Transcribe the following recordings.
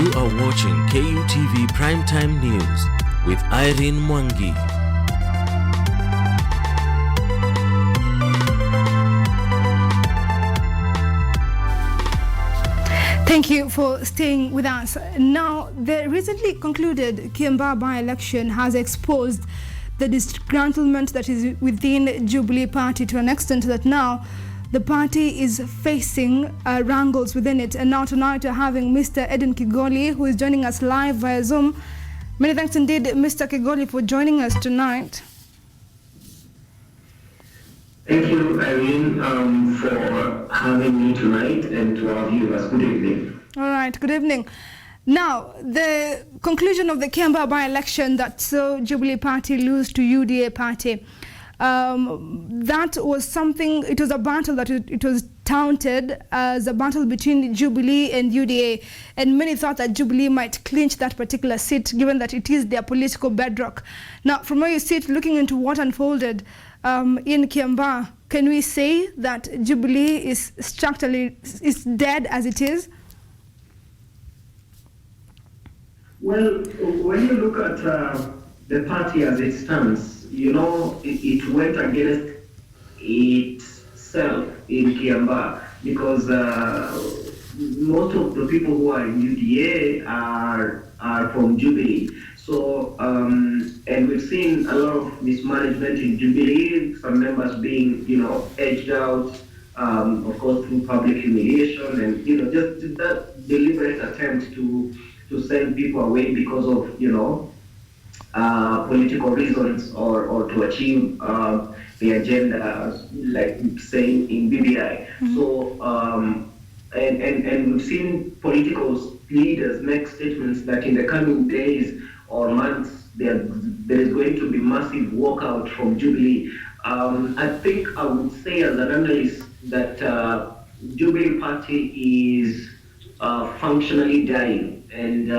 You are watching KUTV Primetime News with Irene Mwangi. Thank you for staying with us. Now, the recently concluded Kiambaa by-election has exposed the disgruntlement that is within Jubilee Party to an extent that now the party is facing wrangles within it. And now tonight we're having Mr. Eden Kigoli, who is joining us live via Zoom. Many thanks indeed, Mr. Kigoli, for joining us tonight. Thank you, Irene, for having me tonight, and to our viewers. Good evening. All right, good evening. Now, the conclusion of the Kiambaa by-election that saw Jubilee Party lose to UDA Party, that was something, it was a battle that it was touted as a battle between Jubilee and UDA, and many thought that Jubilee might clinch that particular seat given that it is their political bedrock. Now, from where you sit, looking into what unfolded in Kiambaa, can we say that Jubilee is structurally dead as it is? Well, when you look at the party as it stands, you know, it went against itself in Kiambaa, because most of the people who are in UDA are from Jubilee. So, and we've seen a lot of mismanagement in Jubilee, some members being, you know, edged out, of course, through public humiliation, and, you know, just that deliberate attempt to send people away because of, you know, political reasons or to achieve the agenda, like saying in BBI. Mm-hmm. So, and we've seen political leaders make statements that in the coming days or months, there is going to be massive walkout from Jubilee. I think I would say as an analyst that Jubilee Party is functionally dying, and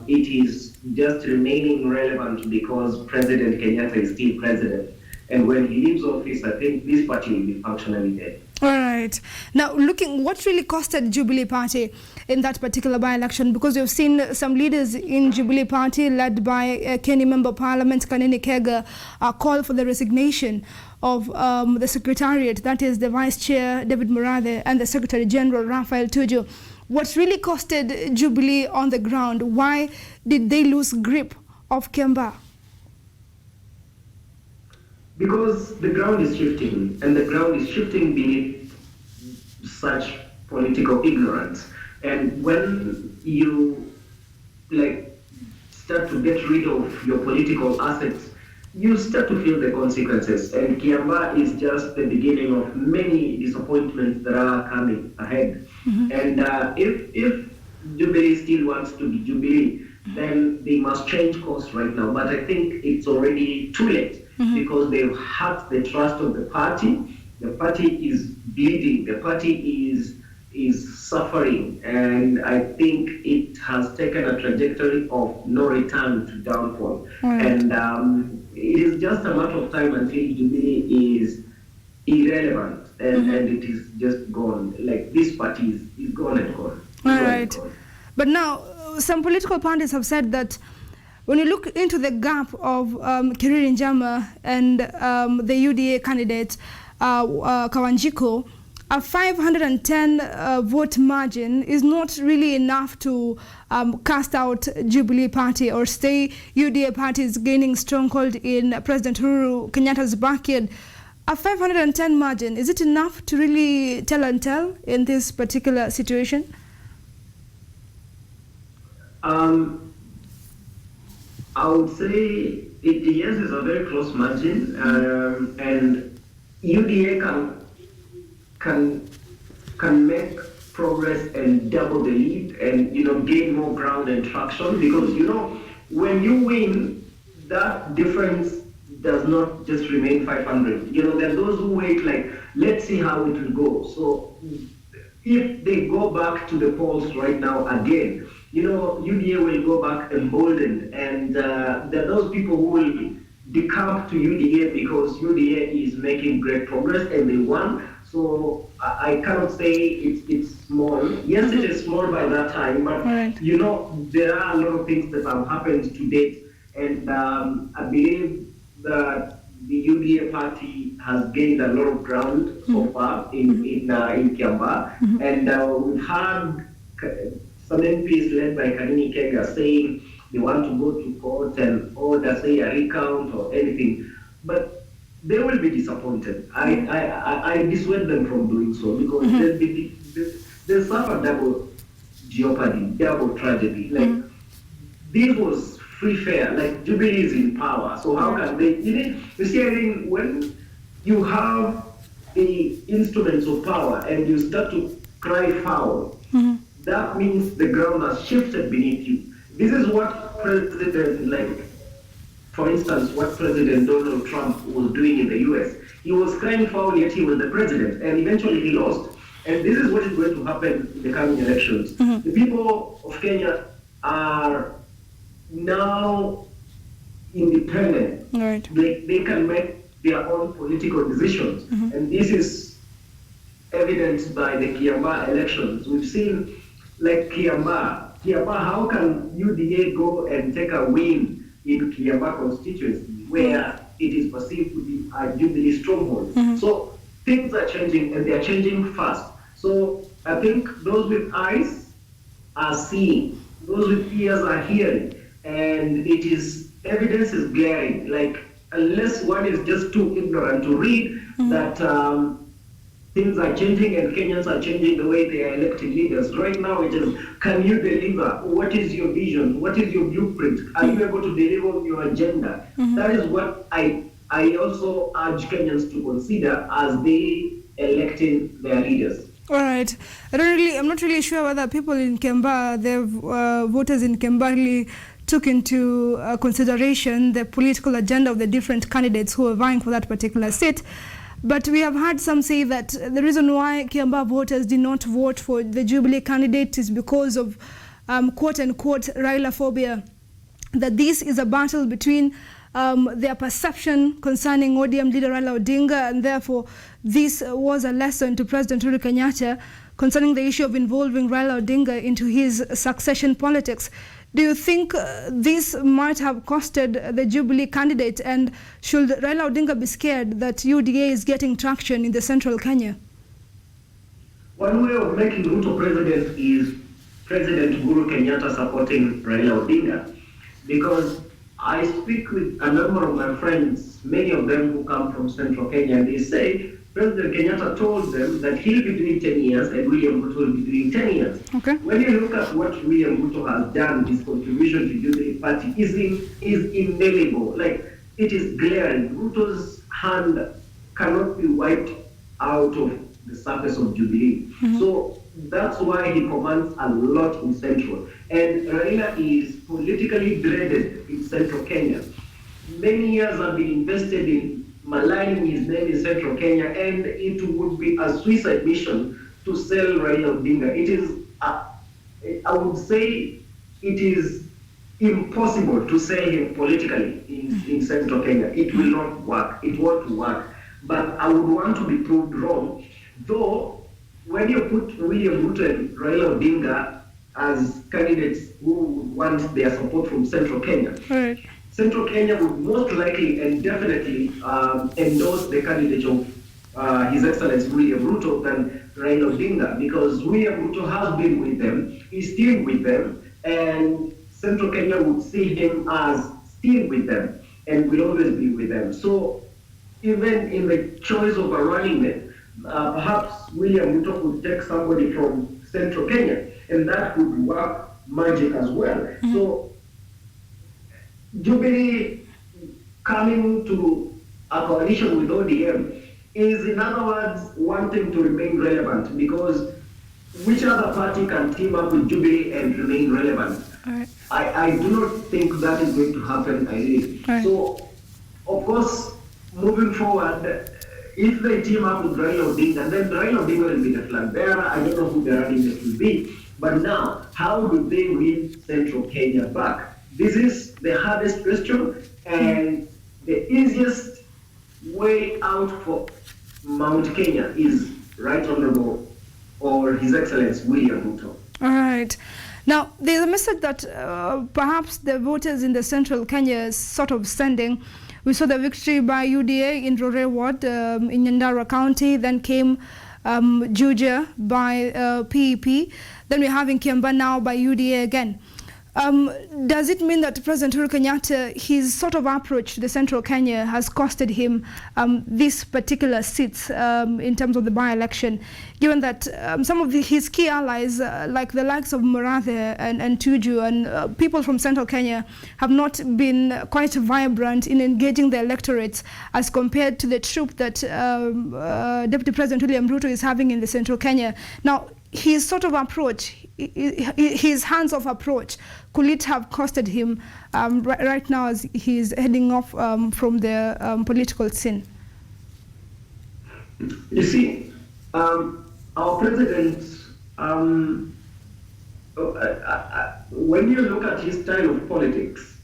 it is just remaining relevant because President Kenyatta is still president. And when he leaves office, I think this party will be functionally dead. All right. Now, looking what really costed Jubilee Party in that particular by-election, because we've seen some leaders in Jubilee Party, led by Kenny Member of Parliament Kanini Kega, call for the resignation of the Secretariat, that is the Vice Chair David Murathe and the Secretary General Raphael Tuju. What really costed Jubilee on the ground? Why did they lose grip of Kiambaa? Because the ground is shifting, and the ground is shifting beneath such political ignorance. And when you start to get rid of your political assets, you start to feel the consequences. And Kiambaa is just the beginning of many disappointments that are coming ahead. Mm-hmm. And if Jubilee still wants to be Jubilee, then they must change course right now. But I think it's already too late. Mm-hmm. Because they've hurt the trust of the party. The party is bleeding. The party is suffering, and I think it has taken a trajectory of no return to downfall. Mm-hmm. And it is just a matter of time until Jubilee is irrelevant, and, mm-hmm. and it is just gone. Like, this party is gone and gone. All right. But now, some political parties have said that when you look into the gap of Kiriri Njama and the UDA candidate, Kawanjiko, a 510 vote margin is not really enough to cast out Jubilee Party or say UDA Party is gaining stronghold in President Uhuru Kenyatta's backyard. A 510 margin, is it enough to really tell and tell in this particular situation? I would say yes, it's a very close margin, and UDA can make progress and double the lead, and, you know, gain more ground and traction, because, you know, when you win, that difference does not just remain 500. You know, there are those who wait, like, let's see how it will go. So if they go back to the polls right now again, you know, UDA will go back emboldened, and there are those people who will decamp to UDA because UDA is making great progress and they won. So I cannot say it's small. Yes, it is small by that time, but you know, there are a lot of things that have happened to date, and I believe that the UDA party has gained a lot of ground so far in Kiambaa, and we've had some MPs led by Kanini Kega saying they want to go to court and order, say, a recount or anything, but they will be disappointed. I dissuade them from doing so, because they'll suffer double jeopardy, double tragedy. Like, this was free fair, like Jubilee is in power, so how can they, you see, I mean, when you have the instruments of power and you start to cry foul, that means the ground has shifted beneath you. This is what President, like, for instance, what President Donald Trump was doing in the US. He was crying foul, yet he was the president, and eventually he lost. And this is what is going to happen in the coming elections. The people of Kenya are now independent. They can make their own political decisions. And this is evidenced by the Kiambaa elections. We've seen, like, Kiambaa, how can UDA go and take a win in Kiambaa constituency, where it is perceived to be a Jubilee stronghold? So things are changing, and they are changing fast. So I think those with eyes are seeing, those with ears are hearing, and evidence is glaring. Like, unless one is just too ignorant to read that things are changing and Kenyans are changing the way they are electing leaders. Right now it is, can you deliver? What is your vision? What is your blueprint? Are you able to deliver on your agenda? That is what I also urge Kenyans to consider as they electing their leaders. All right. I'm not really sure whether people in Kiambaa, the voters in Kiambaa really took into consideration the political agenda of the different candidates who are vying for that particular seat. But we have heard some say that the reason why Kiambaa voters did not vote for the Jubilee candidate is because of quote-unquote Raila phobia, that this is a battle between their perception concerning ODM leader Raila Odinga, and therefore this was a lesson to President Uhuru Kenyatta concerning the issue of involving Raila Odinga into his succession politics. Do you think this might have costed the Jubilee candidate, and should Raila Odinga be scared that UDA is getting traction in the central Kenya? One way of making Ruto president is President Uhuru Kenyatta supporting Raila Odinga, because I speak with a number of my friends, many of them who come from central Kenya, and they say President Kenyatta told them that he'll be doing 10 years and William Ruto will be doing 10 years. Okay. When you look at what William Ruto has done, his contribution to Jubilee Party is indelible. Like, it is glaring. Ruto's hand cannot be wiped out of the surface of Jubilee. So that's why he commands a lot in Central. And Raila is politically dreaded in Central Kenya. Many years have been invested in maligning his name in Central Kenya, and it would be a suicide mission to sell Raila Odinga. It is, I would say, it is impossible to sell him politically in Central Kenya. It will not work. It won't work. But I would want to be proved wrong, though. When you put William Ruto and Raila Odinga as candidates who want their support from Central Kenya, Central Kenya would most likely and definitely endorse the candidate of His Excellency William Ruto than Raila Odinga, because William Ruto has been with them, is still with them, and Central Kenya would see him as still with them and will always be with them. So even in the choice of a running mate, perhaps William Ruto could take somebody from Central Kenya, and that could work magic as well. So Jubilee coming to a coalition with ODM is, in other words, wanting to remain relevant, because which other party can team up with Jubilee and remain relevant? I do not think that is going to happen, I really. So, of course, moving forward, if they team up with Raila Odinga, then Raila Odinga will be the flag bearer. I don't know who the running mate will be. But now, how do they win Central Kenya back? This is the hardest question, and the easiest way out for Mount Kenya is Right Honorable or His Excellency William Ruto. All right. Now, there's a message that perhaps the voters in the central Kenya is sort of sending. We saw the victory by UDA in Rore Ward in Nyandarua County. Then came Juja by PEP. Then we're having Kiambaa now by UDA again. Does it mean that President Uhuru Kenyatta, his sort of approach to the central Kenya has costed him this particular seats in terms of the by-election, given that some of his key allies, like the likes of Murathe and Tuju and people from central Kenya, have not been quite vibrant in engaging the electorates as compared to the troop that Deputy President William Ruto is having in the central Kenya. Now, his sort of approach, his hands-off approach, could it have costed him right now as he's heading off from the political scene? You see, our president, when you look at his style of politics,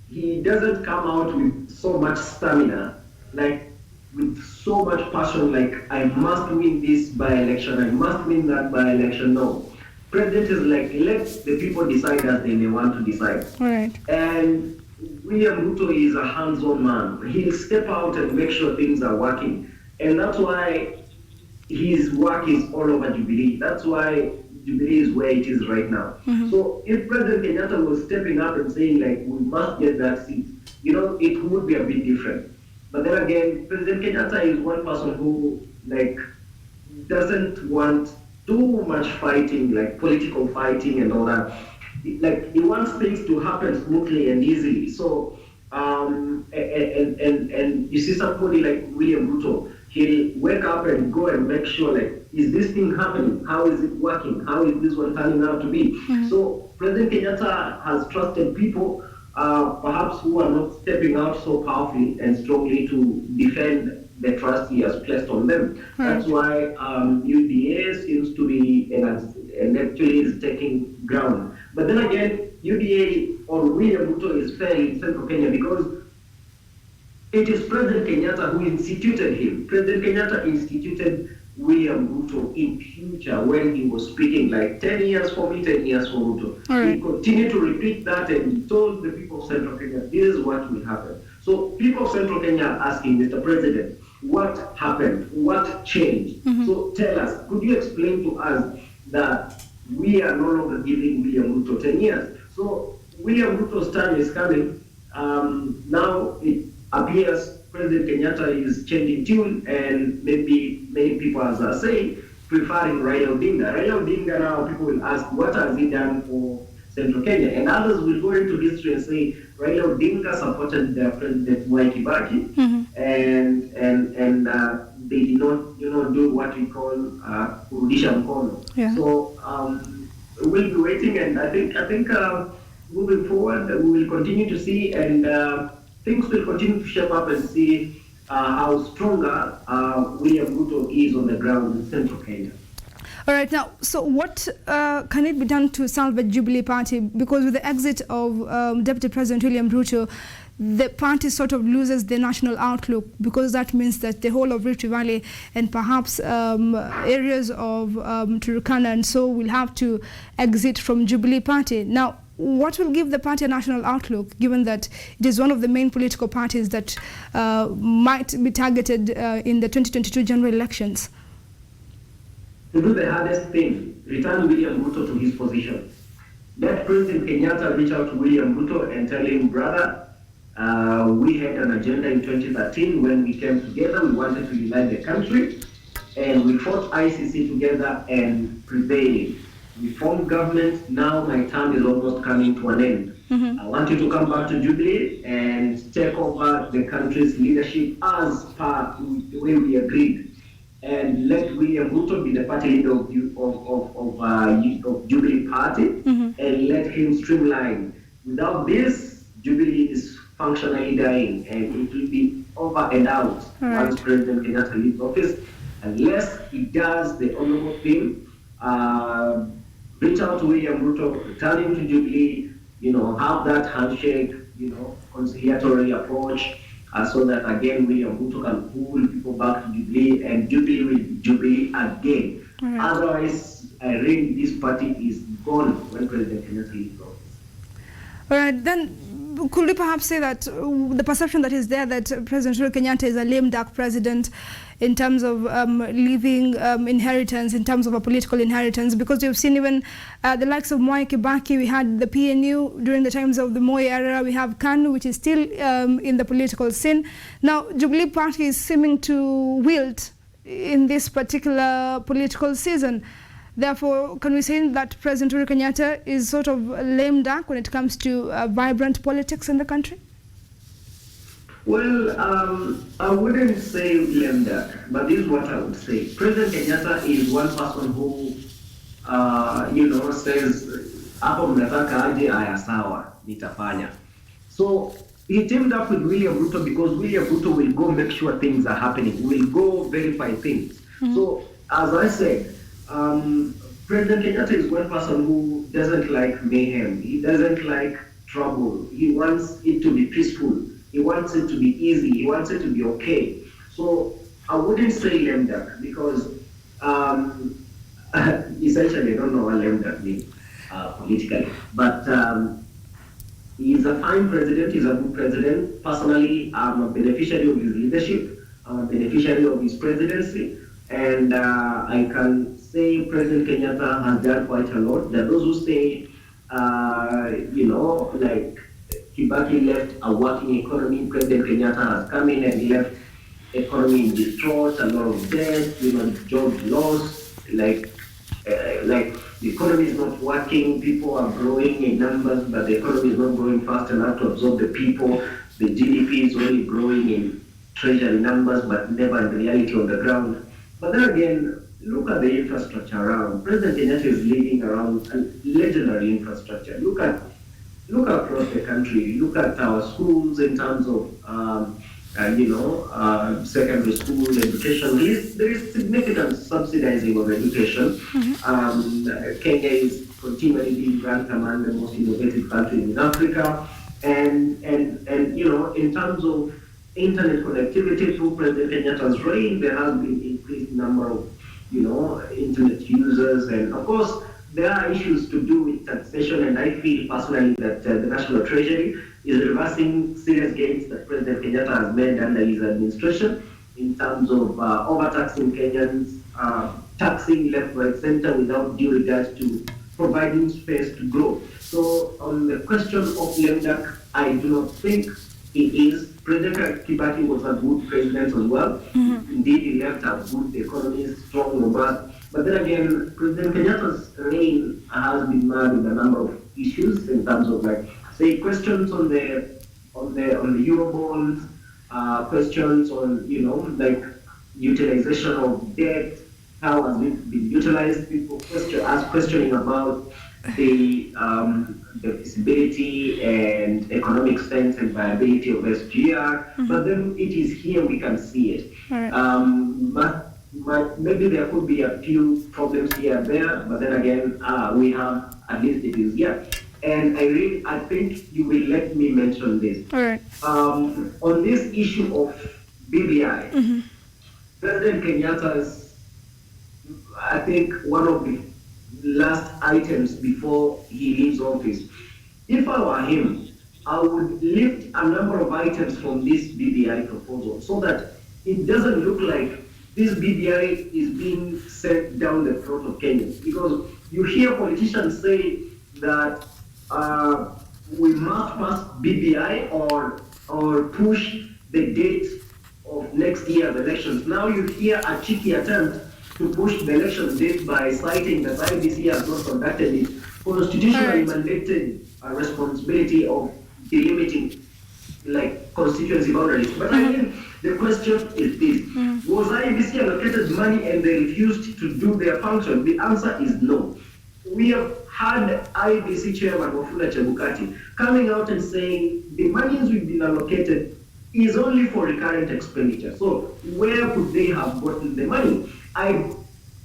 he doesn't come out with so much stamina, like with so much passion, like I must win this by-election, I must win that by-election. No. President is like, let the people decide as they may want to decide. Right. And William Ruto is a hands-on man. He'll step out and make sure things are working. And that's why his work is all over Jubilee. That's why Jubilee is where it is right now. Mm-hmm. So if President Kenyatta was stepping up and saying, like, we must get that seat, it would be a bit different. But then again, President Kenyatta is one person who, like, doesn't want too much fighting, like political fighting and all that. Like, he wants things to happen smoothly and easily. So, and you see somebody like William Ruto, he'll wake up and go and make sure, like, is this thing happening? How is it working? How is this one turning out to be? Mm-hmm. So President Kenyatta has trusted people, perhaps who are not stepping out so powerfully and strongly to defend the trust he has placed on them. Right. That's why UDA seems to be and actually is taking ground. But then again, UDA or William Ruto is failing in Central Kenya because it is President Kenyatta who instituted him. President Kenyatta instituted William Ruto in future when he was speaking, like 10 years for me, 10 years for Ruto. Right. He continued to repeat that and he told the people of Central Kenya, this is what will happen. So people of Central Kenya are asking, Mr. President, what happened? What changed? Mm-hmm. So tell us, could you explain to us that we are no longer giving William Ruto 10 years? So William Ruto's time is coming. Now it appears President Kenyatta is changing tune, and maybe many people, as I say, preferring Raila Odinga. Raila Odinga, now people will ask, what has he done for Central Kenya? And others will go into history and say, Raila Odinga supported President Mwai Kibaki, mm-hmm. and they did not, do what we call kurudisha mkono. Yeah. So we'll be waiting, and I think moving forward, we will continue to see, and things will continue to shape up and see how stronger William Ruto is on the ground in Central Kenya. All right, now, so what can it be done to salvage Jubilee Party? Because with the exit of Deputy President William Ruto, the party sort of loses the national outlook, because that means that the whole of Rift Valley and perhaps areas of Turkana and so will have to exit from Jubilee Party. Now, what will give the party a national outlook, given that it is one of the main political parties that might be targeted in the 2022 general elections? To do the hardest thing, return William Ruto to his position. Let President Kenyatta reach out to William Ruto and tell him, brother, we had an agenda in 2013 when we came together. We wanted to unite the country, and we fought ICC together and prevailed. We formed government. Now my term is almost coming to an end. Mm-hmm. I want you to come back to Jubilee and take over the country's leadership as per the way we agreed. And let William Ruto be the party leader of Jubilee Party, mm-hmm. and let him streamline. Without this, Jubilee is functionally dying, and it will be over and out once President Kenyatta leaves office, unless he does the honorable thing, reach out to William Ruto, return him to Jubilee, have that handshake, conciliatory approach, so that again William Ruto can pull people back to Jubilee and Jubilee will Jubilee again. Right. Otherwise, I think this party is gone when President Kenyatta leaves office. All right, then could we perhaps say that the perception that is there that President Uhuru Kenyatta is a lame duck president in terms of leaving inheritance, in terms of a political inheritance, because we've seen even the likes of Mwai Kibaki, we had the PNU during the times of the Moi era, we have KANU, which is still in the political scene. Now, Jubilee Party is seeming to wilt in this particular political season. Therefore, can we say that President Uhuru Kenyatta is sort of a lame duck when it comes to vibrant politics in the country? Well, I wouldn't say lame duck, but this is what I would say. President Kenyatta is one person who, says, hapo mnataka aje, aya sawa, nitafanya. So he teamed up with William Ruto because William Ruto will go make sure things are happening, will go verify things. Mm-hmm. So, as I said, President Kenyatta is one person who doesn't like mayhem. He doesn't like trouble. He wants it to be peaceful. He wants it to be easy. He wants it to be okay. So I wouldn't say lame duck because essentially I don't know what lame duck means politically. But he's a fine president. He's a good president. Personally, I'm a beneficiary of his leadership. I'm a beneficiary of his presidency. And I can say President Kenyatta has done quite a lot. There are those who say, like Kibaki left a working economy. President Kenyatta has come in and left economy in distraught, a lot of debt, jobs lost, like the economy is not working, people are growing in numbers, but the economy is not growing fast enough to absorb the people. The GDP is only growing in treasury numbers, but never in reality on the ground. But then again, look at the infrastructure around. President Kenyatta is leading around a legendary infrastructure. Look across the country. Look at our schools in terms of, secondary school education. There is significant subsidizing of education. Mm-hmm. Kenya is continually being ranked among the most innovative countries in Africa. And in terms of internet connectivity through President Kenyatta's reign, there has been increased number of, internet users. And of course, there are issues to do with taxation, and I feel personally that the National Treasury is reversing serious gains that President Kenyatta has made under his administration in terms of overtaxing Kenyans, taxing left, right, center without due regard to providing space to grow. So on the question of lame duck, I do not think it is. President Kibaki was a good president as well. Mm-hmm. Indeed, he left a good economy, strong, robust. But then again, President Kenyatta's reign has been marred with a number of issues in terms of, say, questions on the Eurobonds, questions on, utilization of debt, how has it been utilized. People questioning about the feasibility and economic strength and viability of SGR, mm-hmm. But then it is here we can see it. Right. Maybe there could be a few problems here and there, but then again, we have at least it is here. And I think you will let me mention this. All right. On this issue of BBI, mm-hmm. President Kenyatta's, I think, one of the last items before he leaves office. If I were him, I would lift a number of items from this BBI proposal so that it doesn't look like this BBI is being set down the throat of Kenyans. Because you hear politicians say that we must pass BBI or push the date of next year's elections. Now you hear a cheeky attempt to push the election date by citing that IBC has not conducted its constitutionally mandated responsibility of delimiting constituency boundaries. But again, the question is this. Was IBC allocated money and they refused to do their function? The answer is no. We have had IBC chairman Wafula Chebukati coming out and saying the monies we've been allocated is only for recurrent expenditure. So where could they have gotten the money? I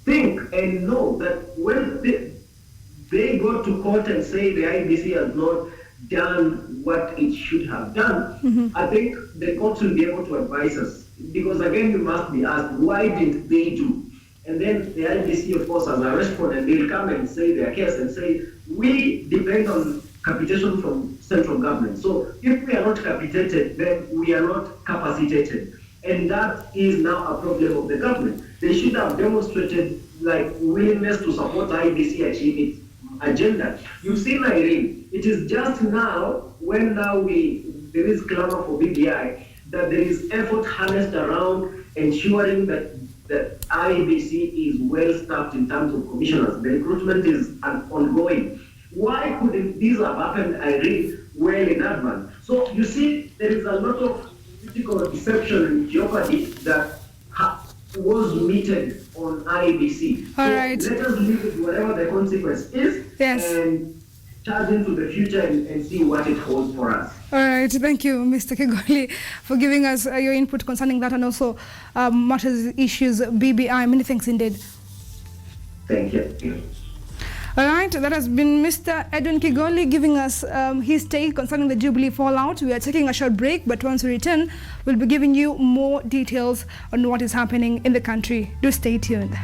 think and know that when they go to court and say the IBC has not done what it should have done, I think the courts will be able to advise us. Because again, we must be asked, why didn't they do? And then the IBC, of course, as a respondent, they'll come and say their case and say, we depend on capitation from central government. So if we are not capitated, then we are not capacitated. And that is now a problem of the government. They should have demonstrated like willingness to support IBC achieve its agenda. You've seen Irene, it is just now when there is clamor for BBI that there is effort harnessed around ensuring that the IBC is well staffed in terms of commissioners. The recruitment is ongoing. Why couldn't these have happened, Irene, well in advance? So you see, there is a lot of political deception and jeopardy that was meted on IBC. All so right. Let us leave it whatever the consequence is. Yes. And charge into the future and see what it holds for us. All right, thank you, Mr. Kigoli, for giving us your input concerning that and also matters, issues, BBI. Many thanks indeed. Thank you. All right, that has been Mr. Edwin Kigoli giving us his take concerning the Jubilee fallout. We are taking a short break, but once we return, we'll be giving you more details on what is happening in the country. Do stay tuned.